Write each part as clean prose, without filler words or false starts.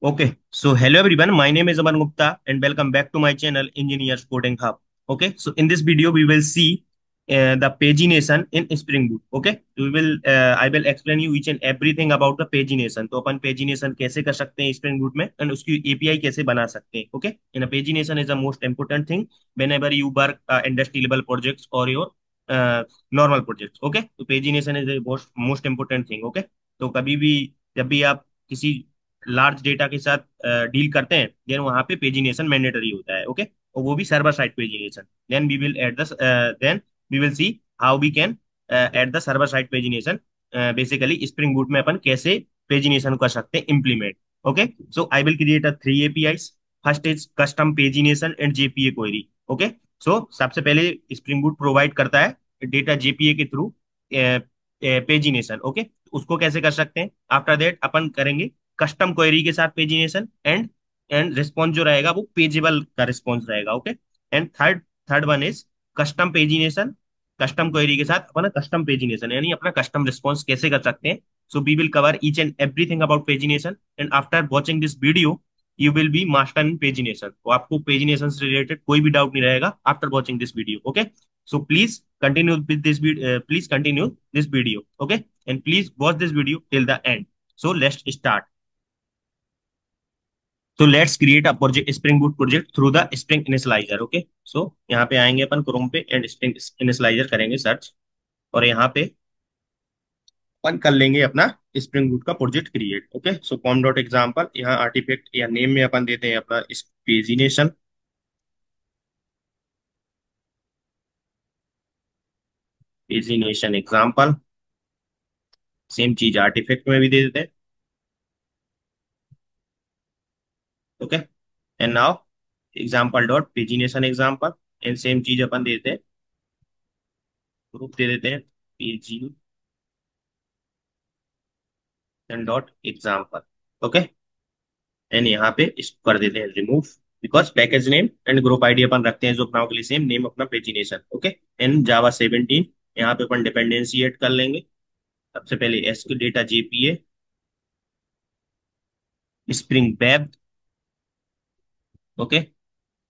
Okay, so hello everyone. My name is Aman Gupta and welcome back to my channel Engineers Coding Hub. Okay, so in this video we will see the pagination in Spring Boot. Okay, I will explain you each and everything about the pagination. तो अपन pagination कैसे कर सकते हैं Spring Boot में and उसकी API कैसे बना सकते हैं. Okay, and a pagination is the most important thing whenever you work industry level projects or your uh, normal projects. Okay, तो pagination is the most important thing. Okay, तो कभी भी जब भी आप किसी लार्ज डेटा के साथ डील करते हैं देन वहां पे पेजिनेशन मैंडेटरी होता है ओके और वो भी server side pagination then we will see how we can at the server side pagination basically spring boot में अपन कैसे पेजिनेशन कर सकते हैं implement okay so I will create a 3 APIs. First is custom pagination and JPA query okay so सबसे पहले spring boot provide करता है डेटा जेपीए के थ्रू पेजिनेशन ओके उसको कैसे कर सकते हैं आफ्टर दैट अपन करेंगे कस्टम क्वेरी के साथ पेजिनेशन एंड रिस्पॉन्स जो रहेगा वो पेजेबल का रिस्पॉन्स रहेगा okay and third third one is custom pagination custom query के साथ अपना कस्टम पेजिनेशन यानी अपना कस्टम रिस्पॉन्स कैसे कर सकते हैं so we will cover each and everything about pagination and after watching this video you will be master in pagination तो आपको पेजिनेशन से रिलेटेड कोई भी डाउट नहीं रहेगा after watching this video okay so please continue this video okay and please watch this video till the end so let's start. So let's create a project Spring Boot project through the Spring Initializer. Okay. So यहाँ पे आएंगे अपन Chrome पे and Spring Initializer करेंगे search और यहाँ पे अपन कर लेंगे अपना स्प्रिंग बूट का project create okay so com dot example यहाँ आर्टिफैक्ट या नेम में अपन देते हैं अपना पेजिनेशन पेजिनेशन एग्जाम्पल सेम चीज आर्टिफैक्ट में भी दे देते हैं okay and now example dot pagination example and same चीज अपन देते हैं ग्रुप दे देते हैं pagination dot example okay and यहाँ पे इसको कर देते हैं remove because package name and group ID अपन रखते हैं जो अपना के लिए सेम नेम अपना पेजिनेशन ओके एंड जावा 17 यहाँ पे अपन डिपेंडेंसी ऐड कर लेंगे सबसे पहले SQ data JPA spring web okay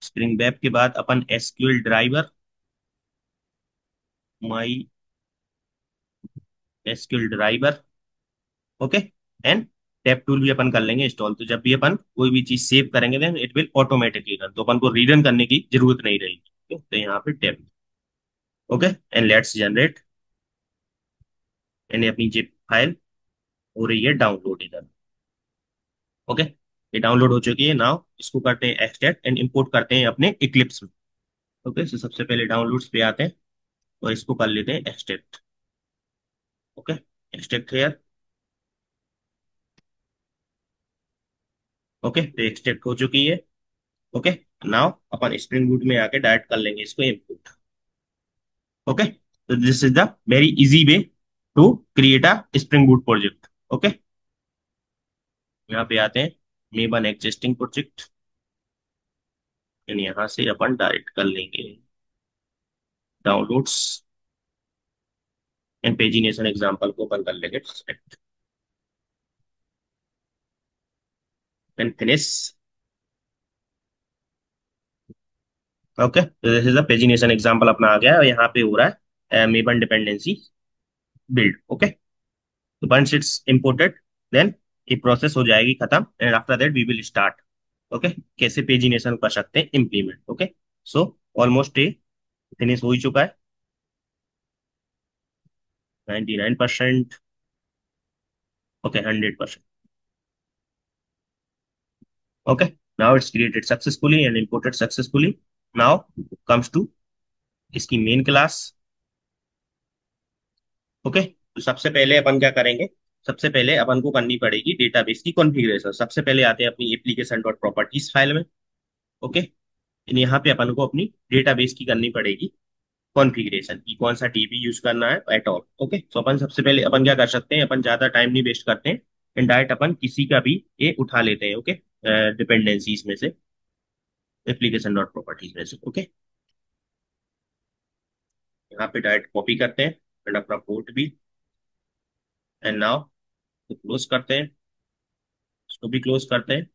spring web के बाद अपन SQL driver my SQL driver okay and tape tool भी अपन कर लेंगे इंस्टॉल तो जब भी अपन कोई भी चीज सेव करेंगे then it will automatically run तो अपन को रीरन करने की जरूरत नहीं रहेगी तो यहाँ पे tape okay and let's generate and अपनी जिप फाइल हो रही है डाउनलोड इधर ओके ये डाउनलोड हो चुकी है नाउ इसको करते हैं एक्सट्रैक्ट एंड इंपोर्ट करते हैं अपने इक्लिप्स में ओके तो सबसे पहले डाउनलोड्स पे आते हैं और इसको कर लेते हैं extract okay extract here okay तो एक्सट्रैक्ट हो चुकी है ओके नाउ अपन स्प्रिंग बूट में आके डायरेक्ट कर लेंगे इसको इंपोर्ट ओके तो this is the very easy way to create a spring boot project okay यहाँ पे आते हैं मेबन एग्जिस्टिंग प्रोजेक्ट एंड यहाँ से अपन डायरेक्ट कर लेंगे डाउनलोड्स एंड पेजिनेशन एग्जांपल को अपन कर लेंगे एंड फिनिश ओके तो this is the pagination example अपना आ गया है और यहाँ पे हो रहा है मेबन डिपेंडेंसी बिल्ड ओके तो वंस इट्स इंपोर्टेड देन ये प्रोसेस हो जाएगी खत्म and after that we will start okay कैसे पेजिनेशन कर सकते हैं इम्प्लीमेंट ओके सो ऑलमोस्ट ये फिनिश हो ही चुका है 99% okay 100% okay now it's created successfully and imported successfully now comes to इसकी मेन क्लास ओके तो सबसे पहले अपन क्या करेंगे सबसे पहले अपन को करनी पड़ेगी डेटाबेस की कॉन्फ़िगरेशन सबसे पहले आते हैं अपनी एप्लीकेशन डॉट प्रॉपर्टीज फाइल में ओके यहाँ पे अपन को अपनी डेटाबेस की करनी पड़ेगी कॉन्फ़िगरेशन की कौन सा डीबी यूज करना है एट ऑल ओके तो अपन सबसे पहले अपन क्या कर सकते हैं अपन ज्यादा टाइम नहीं वेस्ट करते हैं एंड डायरेक्ट अपन किसी का भी ये उठा लेते हैं ओके डिपेंडेंसीज में से एप्लीकेशन डॉट प्रॉपर्टीज में से ओके यहाँ पे डायरेक्ट कॉपी करते हैं एंड अपना पोर्ट भी एंड नाउ क्लोज करते हैं इसको भी क्लोज करते हैं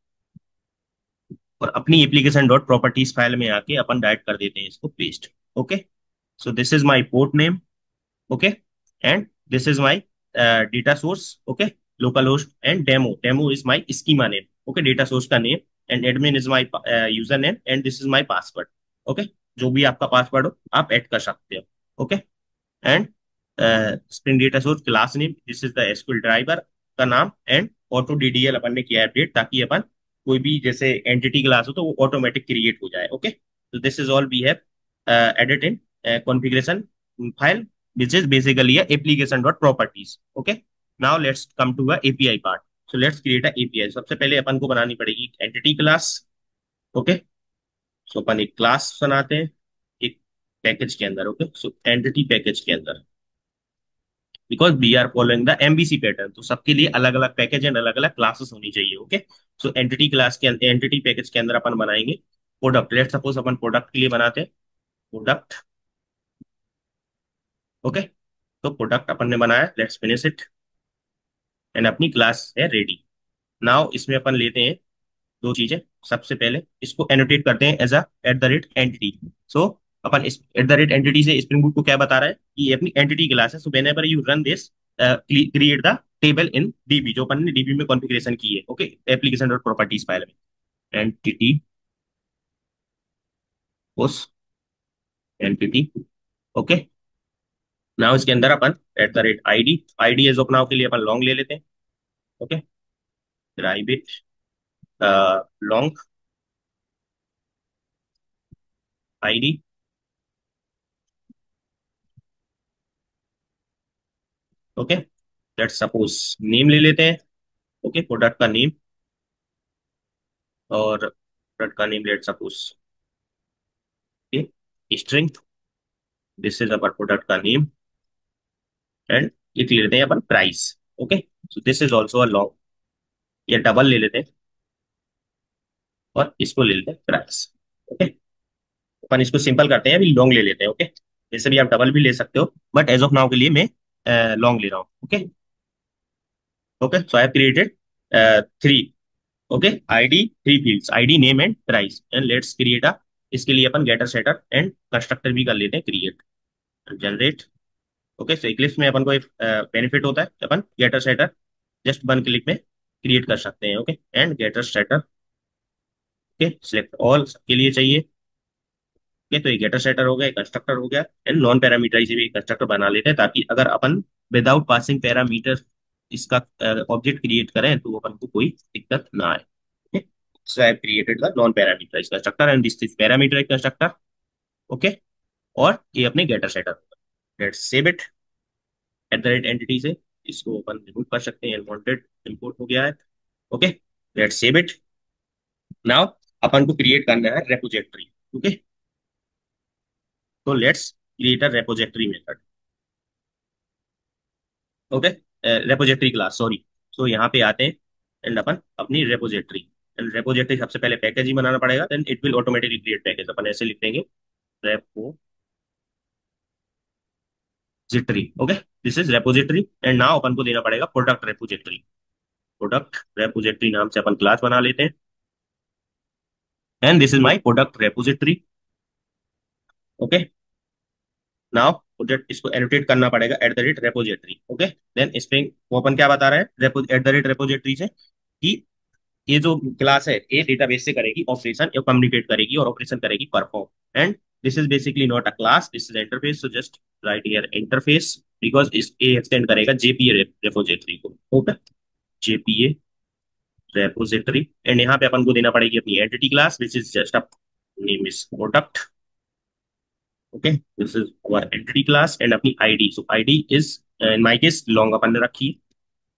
और अपनी एप्लीकेशन डॉट प्रॉपर्टीज फाइल में आके अपन डायरेक्ट कर देते हैं इसको paste. Okay, so this is my port name. Okay, and this is my data source. Okay, local host and demo, demo is my schema name. Okay, data source का name and admin is my user name and this is my password. Okay, जो भी आपका password हो आप add कर सकते हो। Okay, and spring data source class name, this is the SQL driver का नाम एंड ऑटो डीडीएल अपन ने किया अपडेट, ताकि अपन कोई भी जैसे एंटिटी क्लास हो तो वो ऑटोमेटिक क्रिएट हो जाए। Okay, so this is all we have added in configuration file, which is basically a application.properties. Okay, now let's come to a API part. So let's create a API. सबसे पहले अपन को बनानी पड़ेगी entity class. Okay, so अपन एक class बनाते हैं एक पैकेज के अंदर। ओके, सो एंटिटी पैकेज के अंदर, because we are following the MVC pattern, तो सबके लिए अलग अलग पैकेज एंड अलग अलग क्लासेस होनी चाहिए। ओके, सो एंटिटी क्लास के एंटिटी पैकेज के अंदर अपन बनाएंगे प्रोडक्ट। लेट सपोज अपन प्रोडक्ट के लिए बनाते हैं प्रोडक्ट। ओके, तो प्रोडक्ट अपन ने बनाया, लेट्स फिनिश इट एंड अपनी क्लास है रेडी। नाउ इसमें अपन लेते हैं दो चीजें। सबसे पहले इसको एनोटेट करते हैं as a at the rate entity. So अपन इस एट द रेट एंटिटी से स्प्रिंग बूट को क्या बता रहा है कि ये अपनी एंटिटी क्लास है। So whenever you run this create the table in DB, जो अपन ने डीबी में कॉन्फ़िगरेशन की है। Okay, application dot properties file में एंटिटी उस एंटिटी। ओके, नाउ इसके अंदर अपन at the rate ID, ID as of now के लिए अपन लॉन्ग ले लेते हैं। Okay, private long ID. Okay, let's suppose name ले लेते हैं। ओके, प्रोडक्ट का नेम, और प्रोडक्ट का name let suppose string, this is our product का नेम एंड एक ले लेते हैं अपन price. Okay, so this is also a long, या डबल ले लेते हैं और इसको ले लेते हैं प्राइस। ओके, अपन इसको सिंपल करते हैं, अभी लॉन्ग ले लेते हैं। ओके, जैसे भी आप डबल भी ले सकते हो, बट एज ऑफ नाउ के लिए मैं लॉन्ग ले रहा हूँ। Okay, okay, so I have created three. Okay, ID three fields, ID name and price, and let's create a, इसके लिए अपन गेटर सेटर एंड कंस्ट्रक्टर भी कर लेते हैं create generate. Okay, so Eclipse में अपन को एक बेनिफिट होता है कि अपन getter setter just one click में क्रिएट कर सकते हैं। Okay, and getter setter. Okay, select all, सबके लिए चाहिए। ओके, तो ये गेटर सेटर हो गया, कंस्ट्रक्टर हो गया, एंड नॉन पैरामीटराइज भी कंस्ट्रक्टर बना लेते हैं, ताकि अगर अपन विदाउट पासिंग पैरामीटर इसका ऑब्जेक्ट क्रिएट करें तो अपन को कोई दिक्कत ना आए। Okay, so I have created the non parameterize constructor and this is parameterize constructor. Okay, और ये अपने गेटर सेटर होगा। Let's save it at the rate entity से, इसको अपन रिमूव कर सकते हैं, अनवांटेड इंपोर्ट हो गया है। Okay, let's save it. Now अपन को क्रिएट करना है रेपोजिटरी। ओके, तो let's create a repository method. Okay, repository class, sorry. So यहाँ पे आते हैं एंड अपन अपनी रेपोजिटरी, एंड रेपोजिटरी सबसे पहले पैकेज ही बनाना पड़ेगा, then it will automatically create package. अपन ऐसे लिख देंगे repository. Okay, this is repository and now अपन को देना पड़ेगा प्रोडक्ट रेपोजिटरी। प्रोडक्ट रेपोजिटरी नाम से अपन क्लास बना लेते हैं, and this is my product repository. Okay, now project इसको एनोटेट करना पड़ेगा at the rate repository. Okay, then spring वो अपन क्या बता रहे हैं एट द रेट रेपोजिटरी से कि ये जो क्लास है ये डेटाबेस से करेगी ऑपरेशन, या कम्युनिकेट करेगी और ऑपरेशन करेगी perform. And this is basically not a class, this is interface, so just write here interface, because इस ये एक्सटेंड करेगा जेपीए रेपोजिटरी को। ओके, जेपीए रेपोजिटरी, एंड यहाँ पे अपन को देना पड़ेगी अपनी entity class, which is just a name is product. Okay, this is our entity class and अपनी ID, so ID is in my case long अपन ने रखी है।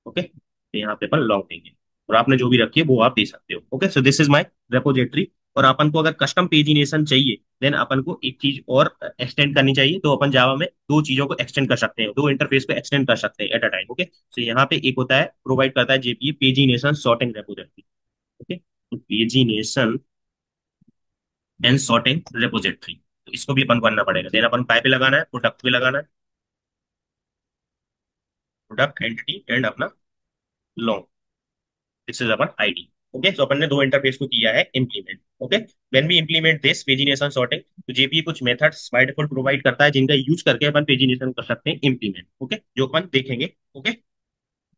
ओके, तो यहाँ पे अपन लॉन्ग देंगे, और आपने जो भी रखी है वो आप दे सकते हो। Okay, so this is my repository. और अपन को अगर कस्टम पेजिनेशन चाहिए, देन अपन को एक चीज और एक्सटेंड करनी चाहिए, तो अपन जावा में दो चीजों को एक्सटेंड कर सकते हैं, दो इंटरफेस को एक्सटेंड कर सकते हैं एट अ टाइम। ओके, सो यहाँ पे एक होता है, प्रोवाइड करता है JPA pagination sorting repository. Okay, तो पेजिनेशन एंड सॉर्टिंग रेपोजिटरी, तो इसको भी अपन को करना पड़ेगा। देन अपन काय पे लगाना है, प्रोडक्ट पे लगाना है, प्रोडक्ट एंटिटी एंड अपना लॉन्ग, दिस इज अपन आईडी। ओके, सो अपन ने दो इंटरफेस को किया है implement. Okay, when we implement this pagination sorting, तो जेपीए कुछ मेथड्स बाय डिफॉल्ट प्रोवाइड करता है जिनका यूज करके अपन पेजिनेशन कर सकते हैं इम्प्लीमेंट। ओके, जो अपन देखेंगे। ओके,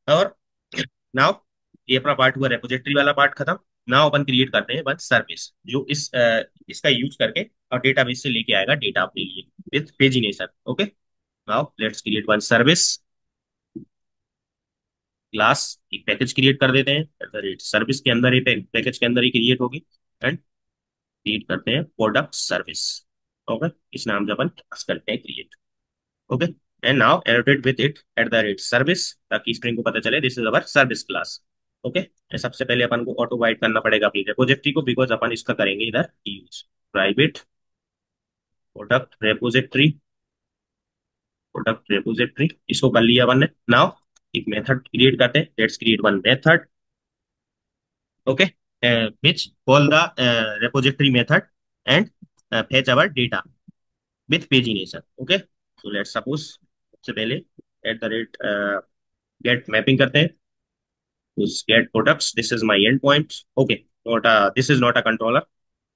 और नाउ ये अपना पार्ट हुआ रेपोजिटरी वाला पार्ट खत्म। नाउ अपन क्रिएट करते हैं वन सर्विस जो इसका यूज करके और डेटाबेस से लेके आएगा डेटा अपने लिए with pagination. Okay, now let's create one service class. एक पैकेज क्रिएट कर देते हैं एट द रेट सर्विस के अंदर, ही पैकेज के अंदर ही क्रिएट होगी। एंड क्रिएट करते हैं प्रोडक्ट सर्विस। ओके, इस नाम से अपन क्लास करते हैं create. Okay, and now annotate with it at the rate service, ताकि स्ट्रिंग को पता चले this is our service class. Okay, सबसे पहले अपन को ऑटो वाइड करना पड़ेगा अपनी रेपोजिटरी को, बिकॉज अपन इसका करेंगे इधर use. Private product repository, product repository इसको कर लिया अपन ने। नाउ एक मेथड क्रिएट करते हैं, let's create one method. Okay, which call the repository method and fetch our data with pagination. Okay, so let's suppose सबसे पहले at the rate get mapping करते हैं उस get products, this is my end point. Okay, not this is not a controller.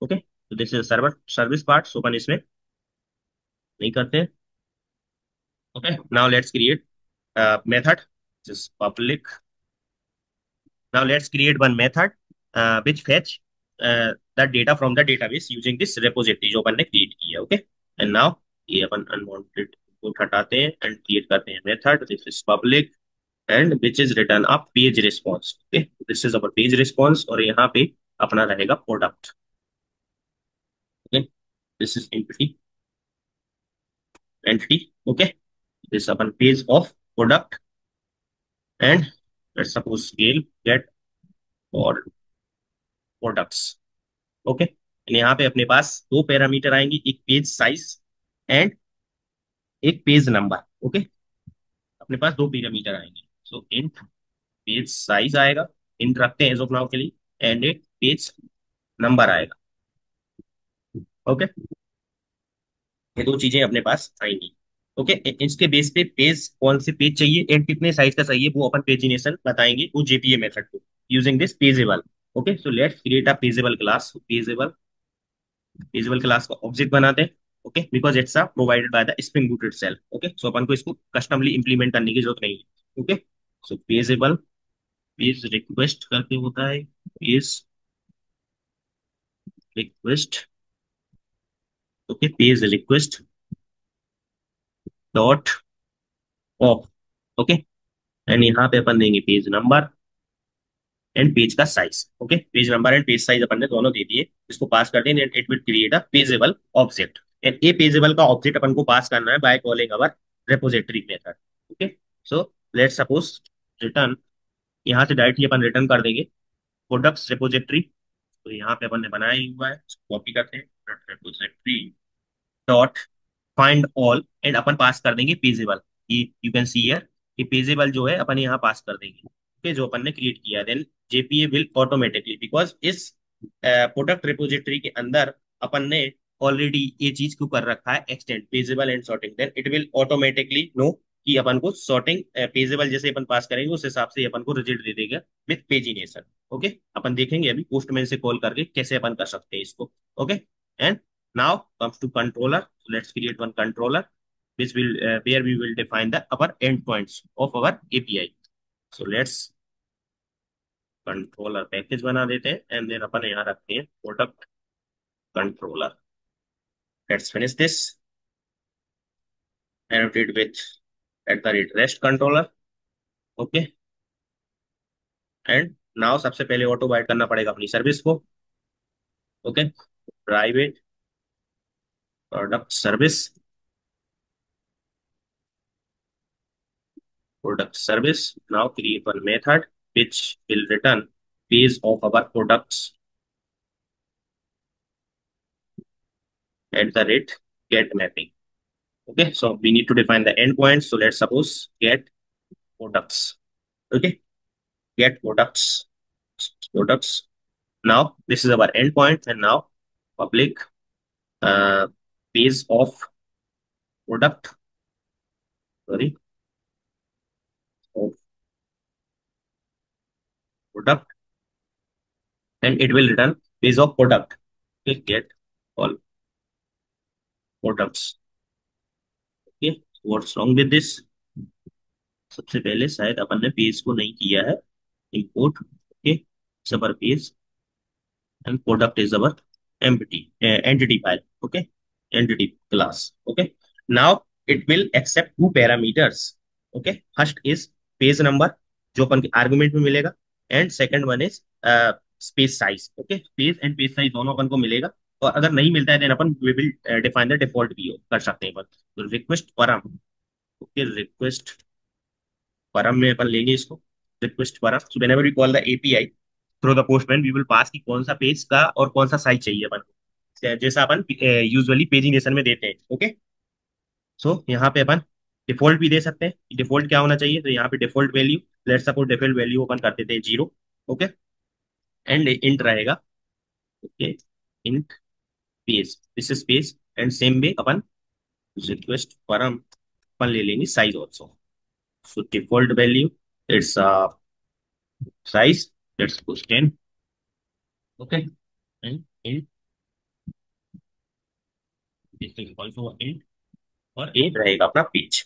Okay, तो this is server service part, so अपन इसमें नहीं करते हैं। Okay, now let's create method public. Now let's create one method which fetch the data from the database using this repository जो अपन ने create किया है। ओके, एंड नाउ ये अपन अनवांटेड इनपुट हटाते हैं एंड क्रिएट करते हैं method this is public and which is return a page response. Okay, this is our page response और यहाँ पे अपना रहेगा product. Okay, this is entity entity. Okay, this अपन page of product and let's suppose scale get और products. Okay, यहाँ पे अपने पास दो पैरामीटर आएंगे, एक पेज साइज एंड एक पेज नंबर। ओके, अपने पास दो पैरामीटर आएंगे, सो इंट पेज साइज आएगा, इंट रखते हैं एज ऑफ नाउ के लिए, एंड एक पेज नंबर आएगा। ओके, ये दो चीजें अपने पास आएंगी। ओके, इसके बेस पे पेज कौन से पेज चाहिए एंड कितने साइज का चाहिए वो अपन पेजिनेशन बताएंगे वो जेपीए मेथड को using this pageable. Okay, so let's create a pageable class. Pageable visual class का ऑब्जेक्ट बनाते हैं। Okay, because it's uh provided by the spring boot itself. Okay, so अपन को इसको कस्टमली इंप्लीमेंट करने की जरूरत नहीं है। Okay, so pageable page request करके होता है, page request. Okay, page request dot of. Okay, and यहाँ पे अपन देंगे पेज नंबर एंड पेज का size. Okay, page number and page size अपन ने दोनों दे दिए, इसको पास कर देंगे, it will create a pageable object. And a pageable का ऑब्जेक्ट अपन को पास करना है by calling our repository method. Okay, so let's suppose return, यहाँ से डायरेक्टली अपन रिटर्न कर देंगे प्रोडक्ट्स रेपोजिटरी। तो यहाँ पे अपन ने बनाया ही हुआ है, कॉपी करते हैं repository dot find all and अपन पास कर देंगे pageable. You can see here, ये पेजेबल जो है अपन यहाँ पास कर देंगे। ओके, जो अपन ने क्रिएट किया, then JPA will automatically, because इस प्रोडक्ट रिपोजिटरी के अंदर अपन ने ऑलरेडी ये चीज क्यों कर रखा है extend pageable and sorting, then it will automatically know कि अपन को सॉर्टिंग पेजेबल जैसे अपन पास करेंगे उस हिसाब से अपन को रिजल्ट दे देगा विथ पेजिनेशन। ओके, अपन देखेंगे अभी पोस्टमैन से कॉल करके कैसे अपन कर सकते हैं इसको। Okay, and now comes to controller. So let's create one controller which will where we will define the our endpoints of our API. So let's controller package बना देते हैं and then अपन यहाँ रखते हैं product controller. Let's finish this. Annotate with at the rate rest controller. Okay, and now सबसे पहले auto bite करना पड़ेगा अपनी सर्विस को। Okay, private product service, product service. Now create one method which will return page of our products at the rate get mapping. Okay, so we need to define the endpoint. So let's suppose get products. Okay, get products. Now this is our endpoint, and now public uh, page of product. Sorry, of product and it will return page of product. Okay, get all products. Okay, what's wrong with this? सबसे पहले शायद अपन ने page को नहीं किया है import. Okay, सबर page and product is our empty entity file. Okay, entity class. Okay, now it will accept two parameters. Okay, first is page number जो अपन के आर्गुमेंट में मिलेगा, and second one is space size. Okay, page and page size दोनों अपन को मिलेगा, और अगर नहीं मिलता है देन अपन we will define the default भी कर सकते हैं अपन. तो रिक्वेस्ट परम. ओके, रिक्वेस्ट परम में अपन लेंगे इसको. Request param, so whenever we call the API through the postman we will pass की कौन सा पेज का और कौन सा साइज चाहिए अपन को, जैसा अपन यूजुअली पेजिनेशन में देते हैं. ओके, सो यहाँ पे अपन डिफॉल्ट भी दे सकते हैं. डिफॉल्ट क्या होना चाहिए, तो यहाँ पे default value, let's suppose default value अपन कर देते हैं 0. ओके, एंड इंट रहेगा. ओके, int page, this is page, and same way अपन रिक्वेस्ट पर हम अपन ले लेंगे size also. So default value it's size, let's suppose 10. Okay, and int also int, और एक रहेगा अपना page,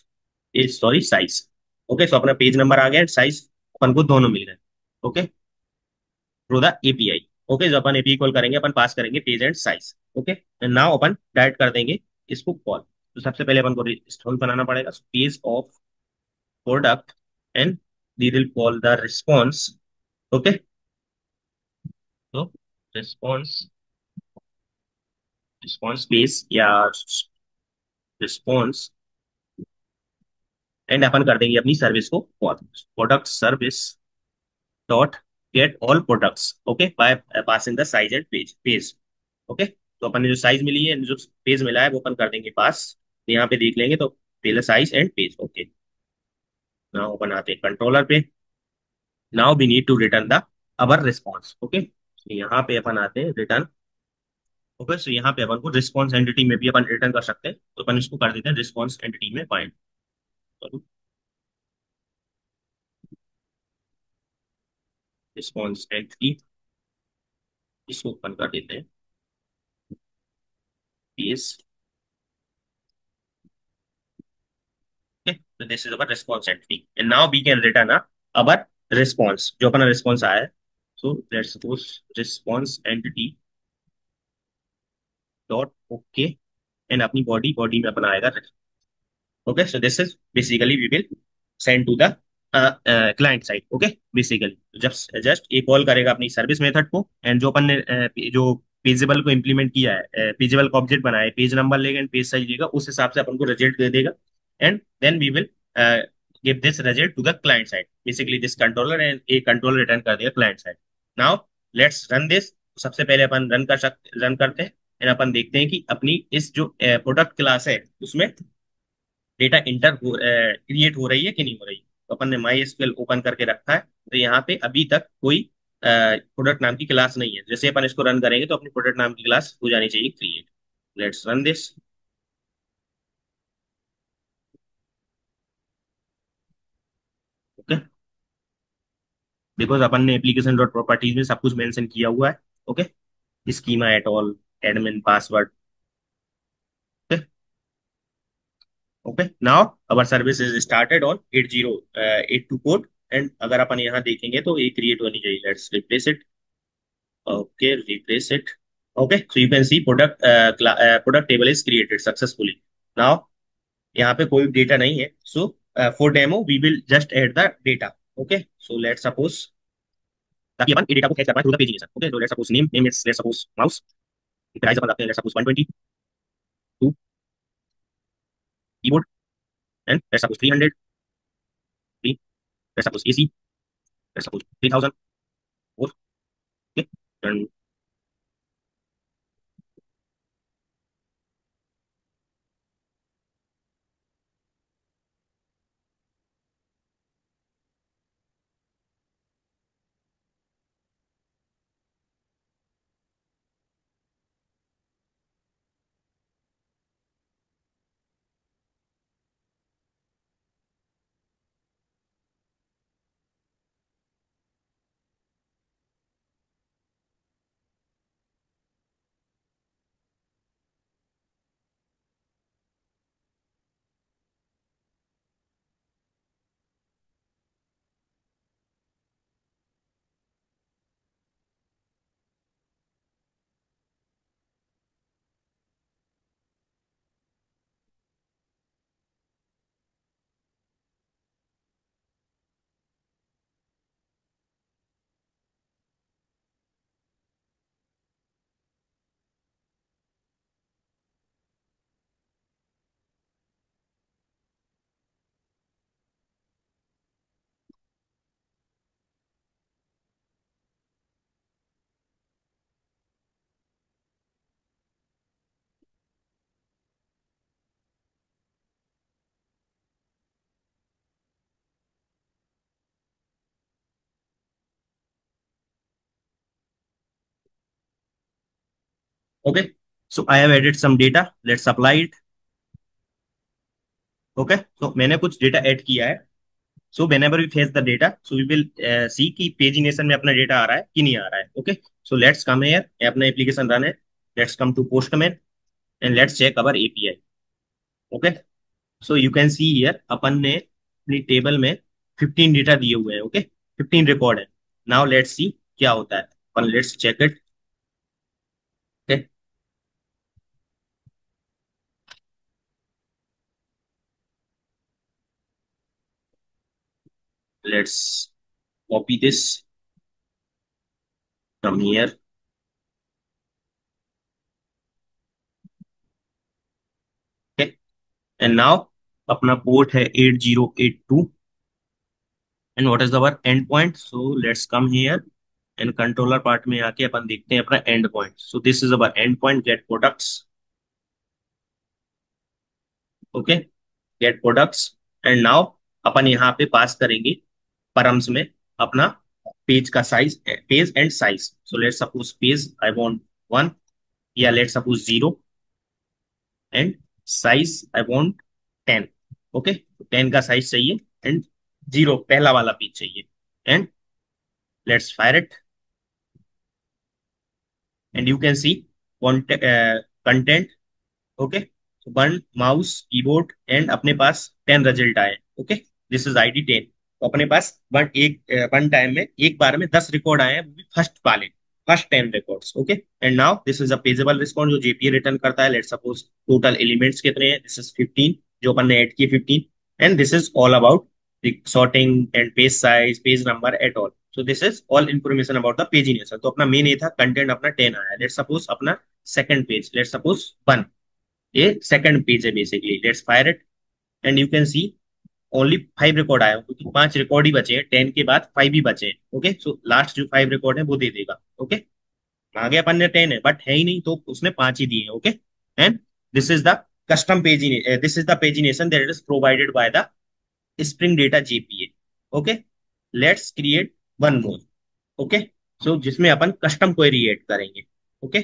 page sorry size. Okay, so अपना पेज नंबर आ गया एंड साइज अपन को दोनों मिल गए. Okay, through the API. Okay, जो अपन एपीआई कॉल करेंगे अपन पास करेंगे page and size. Okay, and now upon direct कर देंगे इसको कॉल. तो सबसे पहले अपन को स्टोन बनाना पड़ेगा page of product, and we will call the response. Okay, तो रिस्पॉन्स, रिस्पॉन्स पेज या रिस्पॉन्स, एंड अपन कर देंगे अपनी सर्विस को call product service dot get all products. Okay, by passing the size and page. Okay, तो अपन ने जो साइज मिली है, जो पेज मिला है, वो अपन कर देंगे पास. तो यहाँ पे देख लेंगे तो पहले size and page. Okay, now अपन आते हैं कंट्रोलर पे. Now we need to return the our response. Okay, यहाँ पे अपन आते हैं रिटर्न. ओके, सो यहाँ पे अपन को रिस्पॉन्स एंटिटी में भी अपन रिटर्न कर सकते हैं, तो अपन इसको कर देते हैं रिस्पॉन्स एंटिटी में फाइंड. रिस्पॉन्स एंटिटी, इसको अपन कर देते हैं page. Okay, so this is our response entity, and now we can return our response, जो अपना response आया है. So let's suppose response entity dot okay, and अपनी बॉडी में अपना आएगा. Okay, so this is basically we will send to the client side. Okay, basically जब just एक कॉल करेगा अपनी सर्विस मेथड को, एंड जो अपन ने जो पेजेबल को इम्प्लीमेंट किया है, पेजेबल का ऑब्जेक्ट बनाया है, पेज नंबर लेगा एंड पेज साइज लेगा, उस हिसाब से अपन को रिजल्ट दे देगा. And then we will give this result to the client side, basically this controller, and a controller return कर देगा client side. Now let's run this. सबसे पहले अपन रन करते हैं, एंड अपन देखते हैं कि अपनी इस जो प्रोडक्ट क्लास है उसमें डेटा इंटर क्रिएट हो रही है कि नहीं हो रही. तो अपन ने माई एसक्यूएल ओपन करके रखा है, तो यहाँ पे अभी तक कोई प्रोडक्ट नाम की क्लास नहीं है. जैसे अपन इसको रन करेंगे तो अपनी प्रोडक्ट नाम की क्लास हो जानी चाहिए create. Let's run this. Okay, because अपन ने एप्लीकेशन डॉट प्रॉपर्टीज में सब कुछ मेंशन किया हुआ है. Okay, schema at all, admin password. Okay, now our service is started on 8082 port, and अगर अपन यहाँ देखेंगे तो ये क्रिएट होनी चाहिए. Let's replace it. Okay, replace it. Okay, so you can see product table is created successfully. Now यहाँ पे कोई डेटा नहीं है, so for demo we will just add the data. Okay, so let's suppose ताकि अपन ये data को fetch कर पाए through the paging. Okay, so let's suppose name is, let's suppose mouse. Price अपन रखते हैं, let's suppose 120. Two keyboard, and let's suppose 300. Three, let's suppose AC, let's suppose 3000. Four. Okay, and okay, so I have added some data, let's apply it. Okay, तो मैंने कुछ data add किया है। So whenever we fetch the data, so we will see कि pagination में अपना data आ रहा है कि नहीं आ रहा है। Okay, so let's come here, अपना एप्लीकेशन रन है। Let's come to Postman and let's check our API. Okay, so you can see here अपन ने अपनी टेबल में 15 डेटा दिए हुए हैं। ओके, 15 रिकॉर्ड है। नाउ लेट्स सी क्या होता है। अपन let's check it. Okay, let's copy this from here. Okay, and now अपना पोर्ट है 8082 and what is our end point. So let's come here and controller part में आके अपन देखते हैं अपना end point. So this is our end point, get products. Okay, get products and now अपन यहाँ पे पास करेंगे परम्स में अपना पेज का size, page and size. So let suppose page I want 1, या let suppose 0, and size I want 10। Okay, 10 का size चाहिए एंड 0 पहला वाला पेज चाहिए। And let's fire it and you can see content. Okay, so 1 mouse keyboard and अपने पास 10 result आए। Okay, this is ID 10। तो अपने पास वन टाइम में एक बार में 10 रिकॉर्ड आए हैं, वो भी फर्स्ट वाले, first 10 records. Okay, and now this is a pageable response जो जेपीए रिटर्न करता है। लेट सपोज टोटल एलिमेंट्स कितने हैं, दिस इज 15, जो अपन ने ऐड किए 15। And this is all about sorting and page size, page number at all. So this is all information about the pagination। तो अपना मेन ये था, कंटेंट अपना 10 आया। लेट सपोज अपना सेकंड पेज, लेट सपोज 1, ये सेकंड पेज है basically. Let's fire it and you can C only 5 record आया, क्योंकि 5 रिकॉर्ड ही बचे हैं, 10 के बाद 5 ही बचे हैं। ओके, सो लास्ट जो 5 रिकॉर्ड है वो दे देगा। ओके, आगे अपन ने 10 है बट है ही नहीं, तो उसने 5 ही दिए हैं। Okay, and this is the custom page, this is the pagination that is provided by the Spring Data JPA. Okay, let's create one more. Okay, so जिसमें अपन कस्टम क्वेरी ऐड करेंगे। ओके,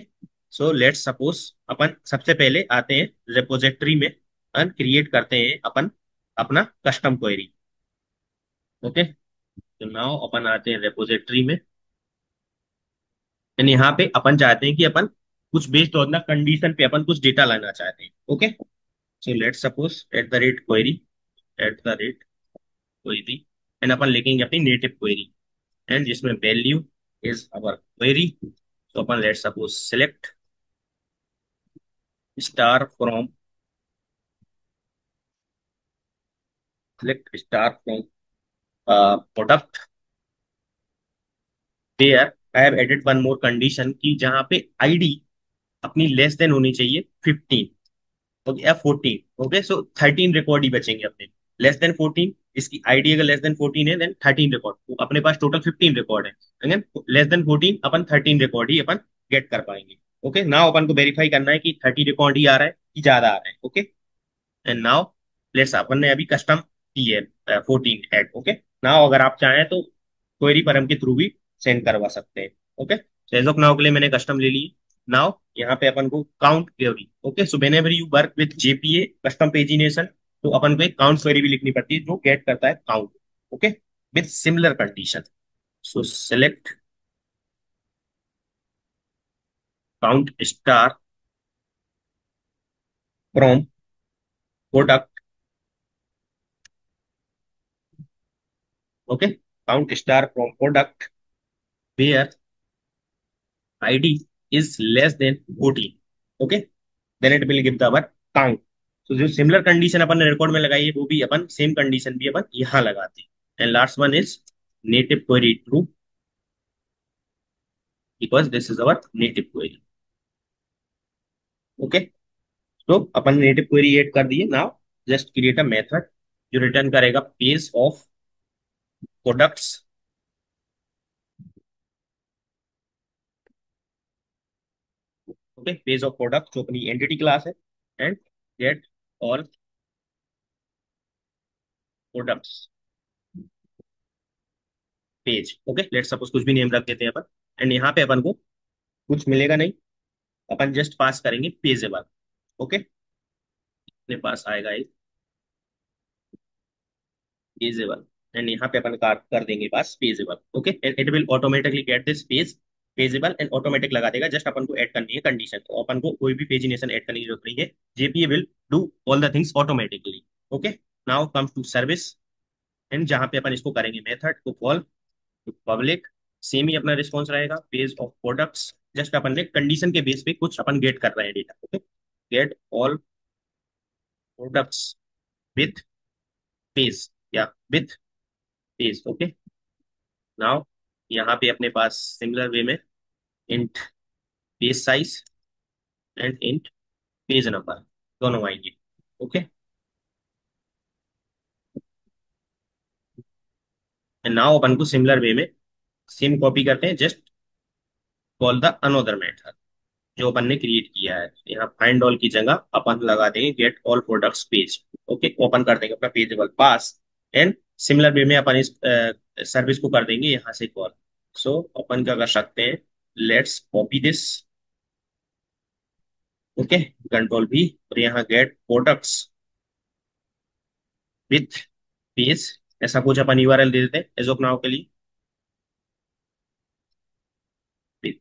सो लेट्स सपोज अपन सबसे पहले आते हैं repository में and create करते हैं अपन अपना कस्टम क्वेरी। ओके, तो नाउ अपन आते हैं रिपोजिटरी में एंड यहाँ पे अपन चाहते हैं कि अपन कुछ बेस्ड ऑन द कंडीशन पे अपन कुछ डेटा लाना चाहते हैं। Okay, so let's suppose at the rate query, at the rate query, and अपन लिखेंगे अपनी नेटिव क्वेरी एंड जिसमें वैल्यू इज अवर क्वेरी। तो अपन let suppose select star from, select star from product. There I have added one more condition की जहां पे ID अपनी लेस देन होनी चाहिए 15, ओके, या 14। ओके, सो 13 रिकॉर्ड ही बचेंगे अपने। लेस देन 14, इसकी आईडी अगर लेस देन 14 है देन 13 रिकॉर्ड, तो अपने पास टोटल 15 रिकॉर्ड है। अगेन लेस देन 14 अपन 13 रिकॉर्ड ही अपन गेट कर पाएंगे। ओके, नाउ अपन को वेरीफाई करना है कि 30 रिकॉर्ड ही आ रहा है कि ज्यादा आ रहा है। ओके, एंड नाउ लेट्स, अपन ने अभी कस्टम की है 14 एड। ओके, नाउ अगर आप चाहें तो क्वेरी परम के थ्रू भी सेंड करवा सकते हैं। Okay, so as of now के लिए मैंने कस्टम ले ली। नाउ यहाँ पे अपन को count query. Okay, so whenever you work with JPA custom pagination, तो अपन को एक काउंट क्वेरी भी लिखनी पड़ती है जो गेट करता है count. Okay, with similar condition. So select count star from product. Okay, count star from product where id is less than 14। Okay, then it will give the our count. तो जो similar condition अपन ने record में लगाई है वो भी अपन same condition भी अपन यहाँ लगाते हैं। And last one is native query true, because this is our native query. Okay, तो अपन नेटिव क्वेरी ऐड कर दिए। Now just create a method जो रिटर्न करेगा page of products. Okay, page of product जो अपनी एंटिटी क्लास है and gate all products page. Okay, let suppose कुछ भी नेम रख देते हैं अपन एंड यहाँ पे अपन को कुछ मिलेगा नहीं, अपन जस्ट पास करेंगे पेजेबल। ओके, अपने पास आएगा एक पेजेबल, एंड यहाँ पे अपन कर देंगे pass pageable. Okay, and it will automatically get this page pageable and automatic लगा देगा। जस्ट अपन को ऐड करनी है कंडीशन, तो अपन को कोई भी पेजिनेशन ऐड करने की जरूरत नहीं है। JPA will do all the things automatically. Okay, now comes to service, and जहाँ पे अपन इसको करेंगे मेथड को कॉल टू पब्लिक। सेम ही अपना रिस्पॉन्स रहेगा, पेज ऑफ प्रोडक्ट्स। जस्ट अपन ने कंडीशन के बेस पे कुछ अपन गेट कर रहे हैं data. Okay, gate all products with page या विथ पेज। ओके, नाउ यहाँ पे अपने पास सिमिलर वे में int page size and int page number दोनों आएंगे। ओके, एंड नाउ अपन को सिमिलर वे में सेम कॉपी करते हैं, just call the another method जो अपन ने क्रिएट किया है। यहाँ फाइंड ऑल की जगह अपन लगा देंगे gate all products page. Okay, open कर देंगे अपना पेजेबल पास, एंड सिमिलर वे में अपन इस सर्विस को कर देंगे यहाँ से कॉल। सो अपन क्या कर सकते हैं, let's copy this. Okay, control भी, और यहाँ गेट प्रोडक्ट्स विथ पेज, ऐसा कुछ अपन यूआरएल दे देते हैं एज ऑफ नाउ के लिए, विथ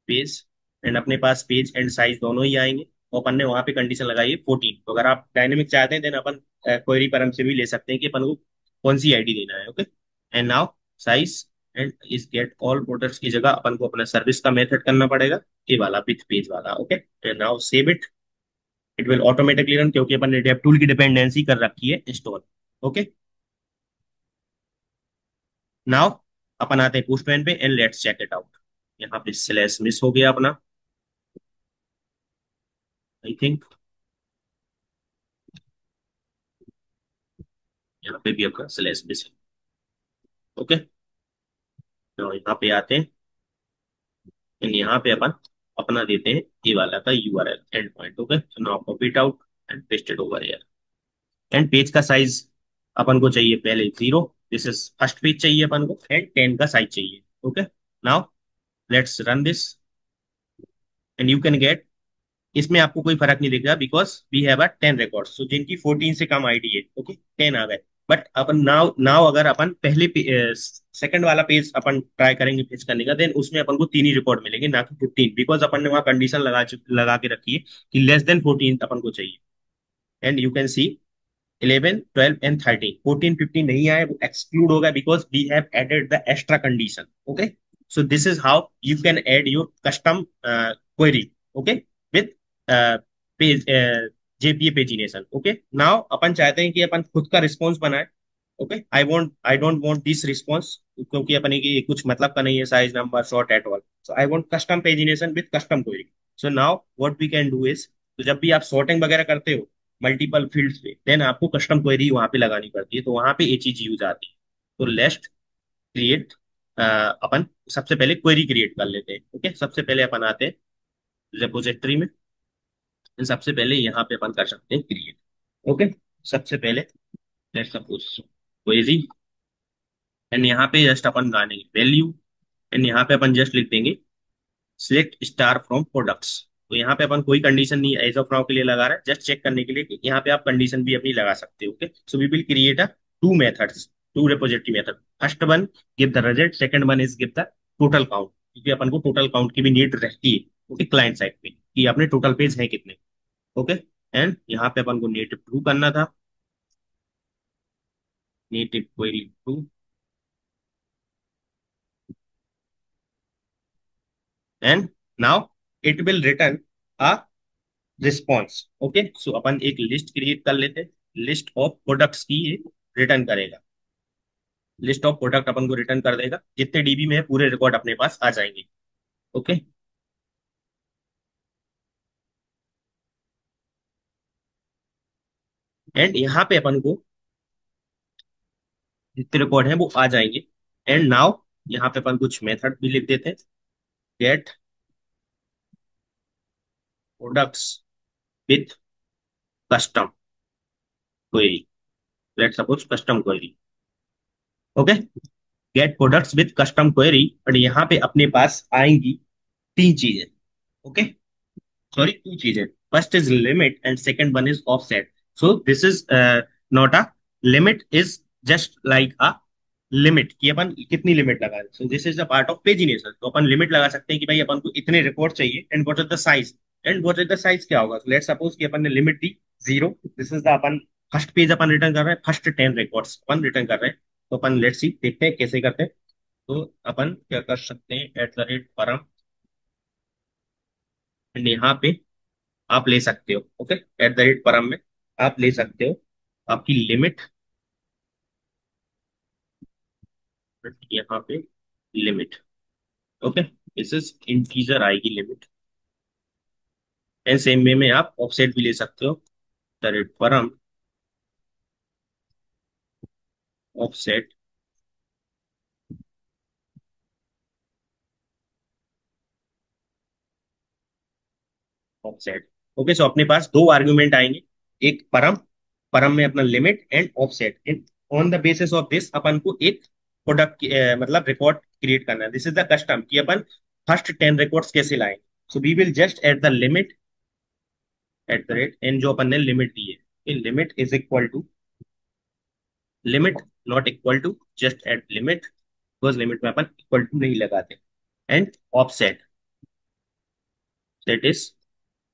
पेज। एंड अपने पास पेज एंड साइज दोनों ही आएंगे। तो अपन ने वहां पे कंडीशन लगाई है 14। तो अगर आप डायनेमिक चाहते हैं देन अपन क्वेरी पर हमसे भी ले सकते हैं कि अपन को कौन सी आईडी देना है। Okay, and now size and इस गेट ऑल प्रोडक्ट्स की जगह अपन को अपना सर्विस का मेथड करना पड़ेगा, ये वाला विथ पेज वाला। Okay, and now save it, it will automatically run, क्योंकि अपन ने डेव टूल की डिपेंडेंसी कर रखी है इंस्टॉल। ओके, नाउ अपन आते हैं पोस्टमैन पे, and let's check it out. यहाँ पे स्लैश मिस हो गया अपना, आई थिंक यहाँ पे भी आपका स्लैश मिस है। ओके, तो यहाँ पे आते हैं, एंड यहाँ पे अपन अपना देते हैं ये वाला का URL and point. Okay, so now copy it out and paste it over here. And page का साइज अपन को चाहिए पहले 0, दिस इज फर्स्ट पेज चाहिए अपन को, एंड 10 का साइज चाहिए। Okay, now let's run this, and you can get, इसमें आपको कोई फर्क नहीं दिखेगा because we have a 10 record, so जिनकी 14 से कम आईडी है ओके 10 आ गए। बट अपन नाउ नाउ अगर अपन पहले सेकंड वाला पेज अपन ट्राई करेंगे फेच करने का, देन उसमें अपन को 3 ही रिकॉर्ड मिलेंगे, ना कि 15, बिकॉज अपन ने वहाँ कंडीशन लगा के रखी है कि लेस देन 14 अपन को चाहिए। And you can see 11, 12 and 13, 14, 15 नहीं आए, वो एक्सक्लूड होगा because we have added the extra condition. Okay, so this is how you can add your custom query. Okay, with page JPA pagination. Okay, now अपन चाहते हैं कि अपन खुद का रिस्पॉन्स बनाए। Okay, I don't want this response, क्योंकि अपने की कुछ मतलब का नहीं है size number short eight all. So I want custom pagination with custom query. So now what we can do is, तो जब भी आप सॉर्टिंग वगैरह करते हो मल्टीपल फील्ड्स पे, देन आपको कस्टम क्वेरी वहां पे लगानी पड़ती है, तो वहां पे ये चीज यूज आती है। तो लेट्स क्रिएट, अपन सबसे पहले क्वेरी क्रिएट कर लेते हैं। ओके, सबसे पहले अपन आते हैं रिपोजिटरी में, सबसे पहले यहाँ पे अपन कर सकते हैं क्रिएट। ओके, सबसे पहले लेट्स सपोज क्वेरी, एंड यहाँ पे जस्ट अपन डालेंगे वैल्यू, एंड यहाँ पे अपन जस्ट लिख देंगे सिलेक्ट स्टार फ्रॉम प्रोडक्ट्स। तो यहाँ पे अपन कोई कंडीशन नहीं एज ऑफ नाउ के लिए लगा रहा है, जस्ट चेक करने के लिए कि यहाँ पे आप कंडीशन भी अपनी लगा सकते हो। Okay, so we will create a two methods, two repository method. First one give the result, second one is give the total count, क्योंकि अपन को टोटल काउंट की भी नीड रहती है। ओके, क्लाइंट साइड पे कि अपने टोटल पेज है कितने। ओके, एंड यहाँ पे अपन को नेटिव ट्रू करना था, native query true, and now it will return a response. Okay, so अपन एक लिस्ट क्रिएट कर लेते हैं, लिस्ट ऑफ प्रोडक्ट्स की ये रिटर्न करेगा। लिस्ट ऑफ प्रोडक्ट अपन को रिटर्न कर देगा, जितने डीबी में है पूरे रिकॉर्ड अपने पास आ जाएंगे। ओके, एंड यहाँ पे अपन को जितने रिकॉर्ड हैं वो आ जाएंगे। एंड नाउ यहाँ पे अपन कुछ मेथड भी लिख देते हैं, get products with custom query, let suppose custom query. Okay, get products with custom query, और यहाँ पे अपने पास आएंगी 3 चीजें। ओके, sorry, two चीजें. First is limit and second one is offset. So this is not a limit, is just like a limit कि अपन कितनी लिमिट लगा. सो this is the part of pagination. तो अपन लिमिट लगा सकते हैं कि भाई अपन को इतने रिकॉर्ड चाहिए and what is the size. And what is the size क्या होगा. लेट्स सपोज कि अपन ने limit the 0. This is the upon first page upon return कर रहे हैं, फर्स्ट 10 रिकॉर्ड्स अपन रिटर्न कर रहे हैं. तो अपन लेट्स सी देखते हैं कैसे करते हैं. तो अपन क्या कर सकते हैं, एट द रेट परम, एंड यहाँ पे आप ले सकते हो. ओके, एट द रेट परम में आप ले सकते हो आपकी लिमिट. यहाँ पे limit. Okay, this is integer आएगी लिमिट. एंड सेम वे में आप ऑफसेट भी ले सकते हो. द रेट परम ऑफसेट. ऑफसेट. ओके, सो अपने पास दो आर्ग्यूमेंट आएंगे. एक परम, परम में अपना limit and offset. In on the basis of this अपन को एक प्रोडक्ट मतलब रिकॉर्ड क्रिएट करना है. दिस इज द कस्टम कि अपन फर्स्ट 10 रिकॉर्ड्स कैसे लाएं. So we will just at the limit, at the rate and जो अपन ने लिमिट दी है, limit is equal to limit, not equal to, just at limit, because limit में अपन इक्वल टू नहीं लगाते. And offset, that is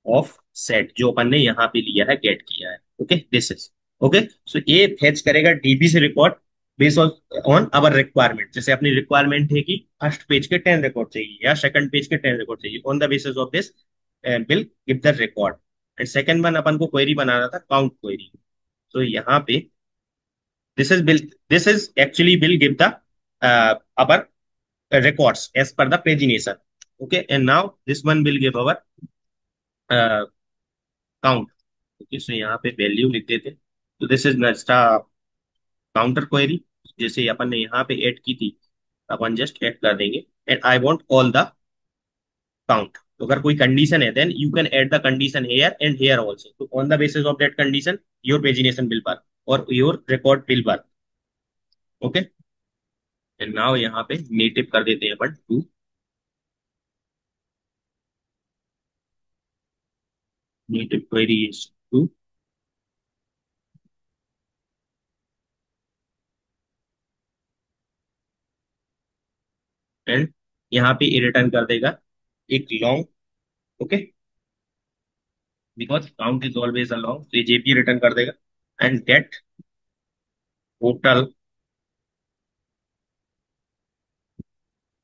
offset जो अपन ने यहाँ पे लिया है, गेट किया है. Okay, this is okay. So ये फेच करेगा डीबी से record based on our requirement. जैसे अपनी रिक्वायरमेंट है कि फर्स्ट पेज के 10 रिकॉर्ड चाहिए या सेकंड पेज के 10 रिकॉर्ड चाहिए. On the basis of this will give the record. And second one अपन को क्वेरी बनाना था, काउंट क्वेरी. तो यहाँ पे this is will this is actually will give the our records as per the pagination. Okay, and now this one will give our count. Okay, so यहाँ पे value लिख देते. तो this is next counter query. जैसे अपन ने यहाँ पे add की थी, अपन जस्ट ऐड कर देंगे. And I want all the count. तो अगर कोई कंडीशन है then you can add the condition here and here also. तो on the basis of that condition your pagination will work और your record will work. Okay, and now यहाँ पे native कर देते हैं अपन true. Native query is true. And यहाँ पे रिटर्न कर देगा एक long. Okay, because count is always a long, तो ये जेपी रिटर्न कर देगा. And get total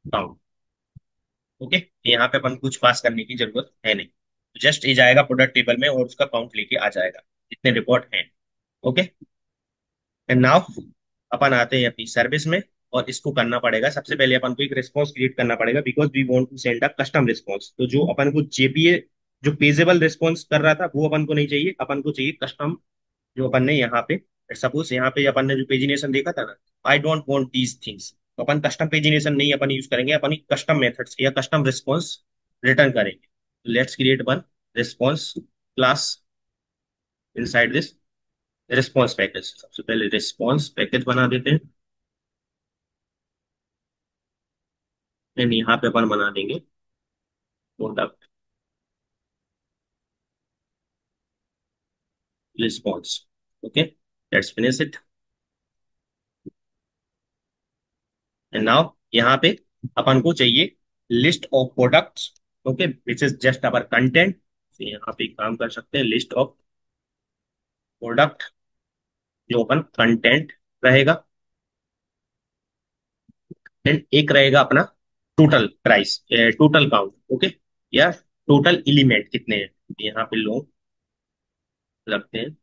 count. Okay, यहाँ पे अपन कुछ पास करने की जरूरत है नहीं. जस्ट ये जाएगा प्रोडक्ट टेबल में और उसका काउंट लेके आ जाएगा जितने रिकॉर्ड हैं. ओके, एंड नाउ अपन आते हैं अपनी सर्विस में. और इसको करना पड़ेगा, सबसे पहले अपन को एक रिस्पॉन्स क्रिएट करना पड़ेगा because we want to send a custom response. तो जो अपन को जेपीए जो पेजेबल रिस्पॉन्स कर रहा था वो अपन को नहीं चाहिए, अपन को चाहिए कस्टम. जो अपन ने यहाँ पे सपोज यहाँ पे अपन ने जो पेजिनेशन देखा था ना, आई डोंट वांट दीज थिंग्स. तो अपन कस्टम पेजिनेशन नहीं अपन यूज करेंगे, अपन कस्टम मेथड्स या कस्टम रिस्पॉन्स रिटर्न करेंगे. Let's create one response class inside this response package. सबसे पहले रिस्पॉन्स पैकेज बना देते हैं. एंड यहाँ पे अपन बना देंगे product response. Okay, let's finish it. And now यहाँ पे अपन को चाहिए list of products. Okay, which is just our content. यहाँ पे एक काम कर सकते हैं, लिस्ट ऑफ प्रोडक्ट जो अपन कंटेंट रहेगा. एंड एक रहेगा अपना total price, total count. Okay, या टोटल एलिमेंट कितने हैं. यहाँ पे लोग रखते हैं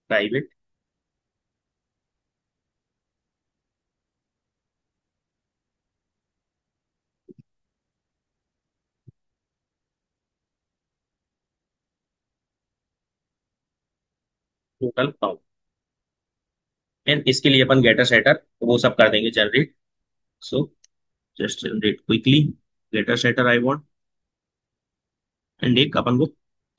प्राइवेट टोटल काउंट. एंड इसके लिए अपन गेटर सेटर वो सब कर देंगे generate. So just generate quickly getter setter I want. And एक अपन को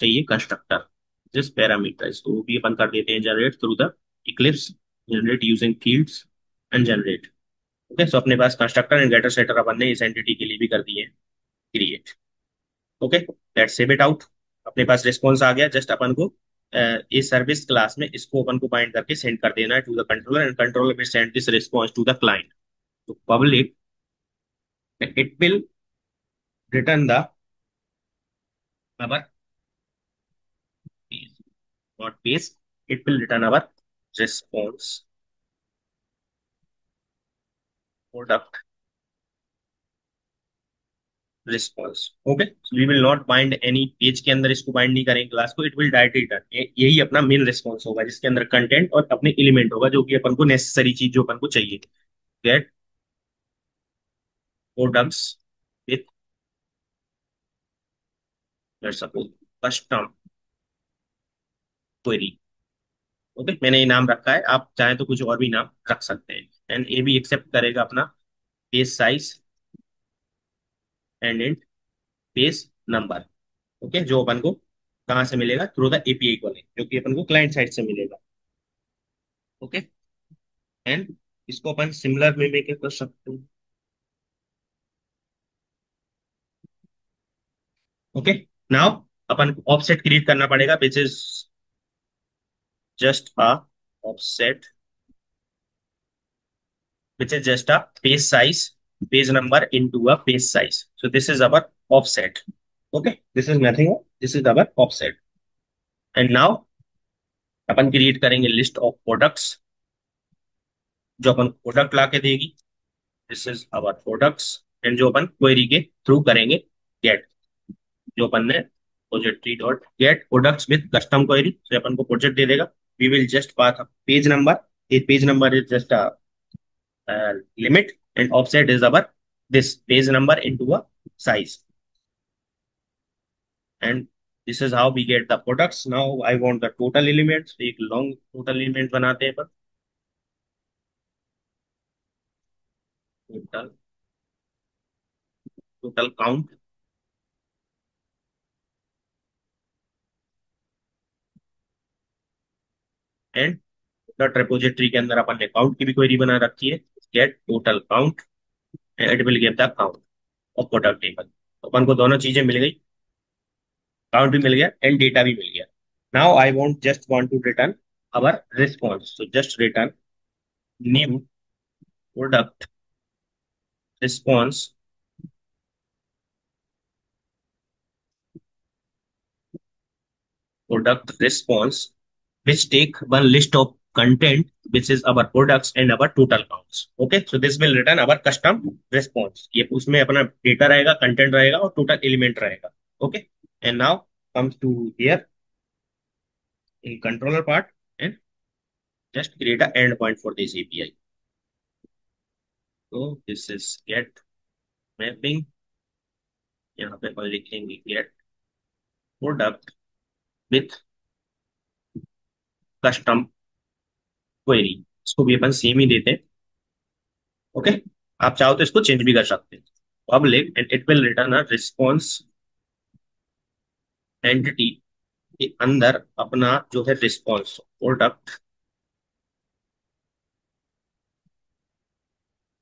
चाहिए कंस्ट्रक्टर जिस पैरामीटर, इसको वो भी अपन कर देते हैं generate through the Eclipse. Generate using fields and generate. Okay, so अपने पास कंस्ट्रक्टर एंड गेटर सेटर अपन ने इस एंटिटी के लिए भी कर दिए create. Okay, let's save it out. अपने पास रिस्पॉन्स आ गया, जस्ट अपन को इस सर्विस क्लास में इसको अपन को बाइंड करके सेंड कर देना है to the controller, and controller will send this response to the client. तो public, it will return the our page, not page, it will return our response product response. Okay, so we will not bind any page के अंदर, इसको bind नहीं करेंगे class को, it will directly return. यही अपना main response होगा जिसके अंदर कंटेंट और अपने एलिमेंट होगा जो कि अपन को नेसेसरी चीज जो अपन को चाहिए। Get products with, let's suppose, custom query. Okay, मैंने ये नाम रखा है, आप चाहें तो कुछ और भी नाम रख सकते हैं। एंड ये भी एक्सेप्ट करेगा अपना page size and page number. Okay, जो अपन को कहाँ से मिलेगा, थ्रू द एपीआई कॉलिंग, जो कि अपन को क्लाइंट साइड से मिलेगा। ओके, एंड इसको अपन सिमिलर वे में क्या कर सकते हैं। ओके, नाउ अपन को ऑफसेट क्रिएट करना पड़ेगा, विच is just a offset, which is just a page size, page number into a page size. So this is our offset. Okay, this is nothing, this is our offset. And now अपन create करेंगे list of products जो अपन product ला के देगी। This is our products, and जो अपन query के थ्रू करेंगे गेट, जो अपन ने प्रोजेक्ट्री dot get products with custom query से अपन को प्रोजेक्ट दे देगा। We will just pass page number, a page number is just a limit, and offset is our this page number into a size, and this is how we get the products. Now I want the total elements, एक long total element बनाते हैं पर total, total count, and dot repository के अंदर अपन ने count की भी query बना रखी है, get total count and it will give the count of product table। तो अपन को दोनों चीजें मिल गई, काउंट भी मिल गया एंड डेटा भी मिल गया। Now I want to return our response, so just return new product response product response, which take one list of content, which is our products and our total counts। Okay, so this will return our custom response। ये उसमें अपना data रहेगा, content रहेगा और total element रहेगा। Okay, and now comes to here in controller part, and just create a endpoint for this API। so this is get mapping, यहाँ पे अपन लिखेंगे get product with custom query, इसको भी अपन same ही देते हैं। ओके, आप चाहो तो इसको चेंज भी कर सकते हैं। Public, and it will return a response entity के अंदर अपना जो है रिस्पॉन्स प्रोडक्ट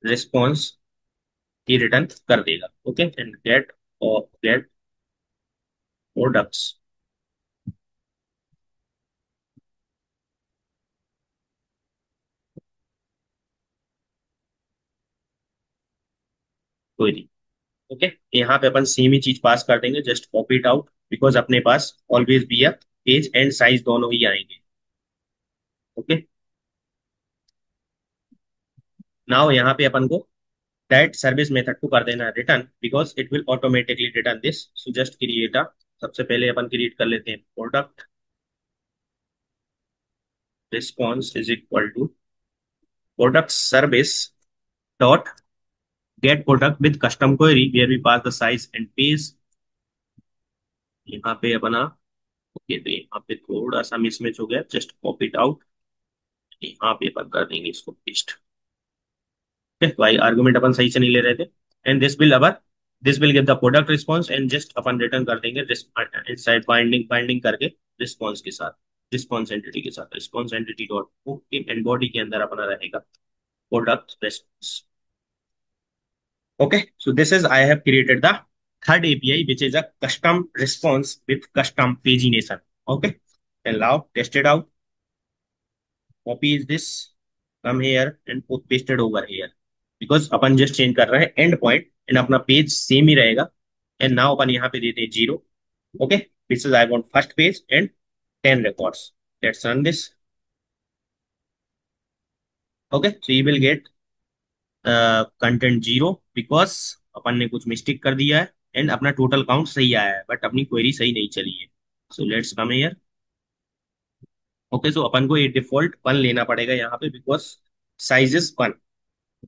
रिस्पॉन्स की रिटर्न कर देगा। ओके, एंड गेट और गेट प्रोडक्ट्स, कोई नहीं। ओके, यहाँ पे अपन सेम ही चीज पास कर देंगे, just copy it out, because अपने पास always be a page and size दोनों ही आएंगे। ओके, नाउ यहाँ पे अपन को दैट सर्विस मेथड को कर देना return, because it will automatically return this. So just create a, सबसे पहले अपन क्रिएट कर लेते हैं product response is equal to product service dot get product with custom query where we pass the size and page। यहाँ पे अपना okay, तो यहाँ पे थोड़ा सा मिसमैच हो गया, जस्ट कॉपी इट आउट, यहाँ पे अपन कर देंगे इसको पेस्ट। भाई आर्गुमेंट अपन सही से नहीं ले रहे थे। And this will get the product response, and just upon return कर देंगे इनसाइड बाइंडिंग बाइंडिंग करके रिस्पॉन्स के साथ। रिस्पॉन्स एंटिटी के साथ, response entity dot okay, and body के अंदर अपना रहेगा product response. Okay, so this is I have created the third API, which is a custom response with custom pagination. Okay, and now test it out. Copy is this, come here and put pasted over here, because upon just change कर रहे हैं and point, and अपना page same ही रहेगा। And now अपन यहाँ पे देते हैं 0। Okay, this is I want first page and 10 records. Let's run this. Okay, so you will get content 0, because अपन ने कुछ मिस्टेक कर दिया है, एंड अपना टोटल काउंट सही आया है, बट अपनी क्वेरी सही नहीं चली है। So let's come here. Okay, so अपन को ये डिफॉल्ट 1 लेना पड़ेगा यहाँ पे, because size is 1।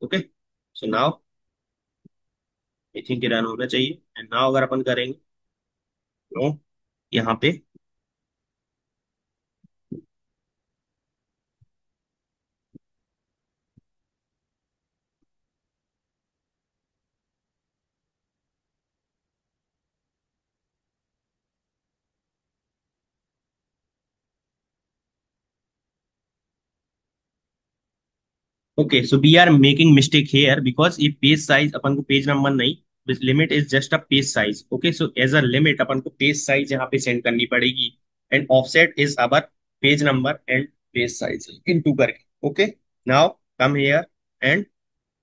Okay, so now I think run होना चाहिए, एंड नाउ अगर अपन करेंगे नो यहाँ पे। Okay, so we are making mistake here, because ये पेज साइज अपन को पेज नंबर नहीं, limit is just a page size. Okay, so as a limit अपन को पेज साइज यहाँ पे सेंड करनी पड़ेगी, and offset is our page number and page size into करके। Okay, now come here and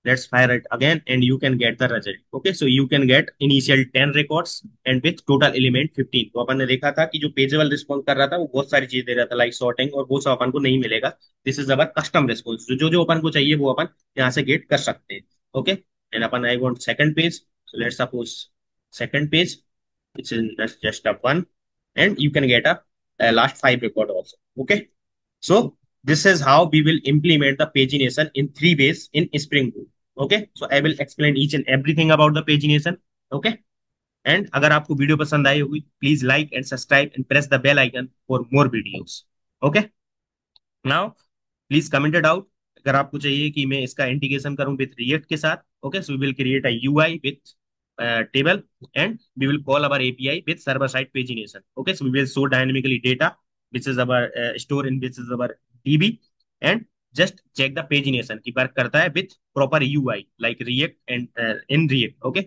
let's fire it again and you can get the result. Okay, so you can get initial 10 records and with total element 15। तो अपन ने देखा था कि जो पेजेबल response कर रहा था वो बहुत सारी चीज दे रहा था, लाइक सॉर्टिंग, और वो सब अपन को नहीं मिलेगा। This is our custom response, जो जो जो अपन को चाहिए वो अपन यहाँ से गेट कर सकते हैं। Okay, and upon I want second page, so let's suppose second page, it's just a one, and you can get a last 5 record also. Okay, so this is how we will implement the pagination in 3 ways in Spring Boot. Okay, so I will explain each and everything about the pagination. Okay, and अगर आपको video पसंद आई होगी, please like and subscribe and press the bell icon for more videos. Okay, now please comment it out अगर आपको चाहिए कि मैं इसका इंटीग्रेशन करूं विद रिएक्ट के साथ। Okay, so we will create a UI with table, and we will call our API with server side pagination. Okay, so we will show dynamically data which is our store in which is our DB, and just check the pagination कि work करता है with proper UI like React and in React. Okay,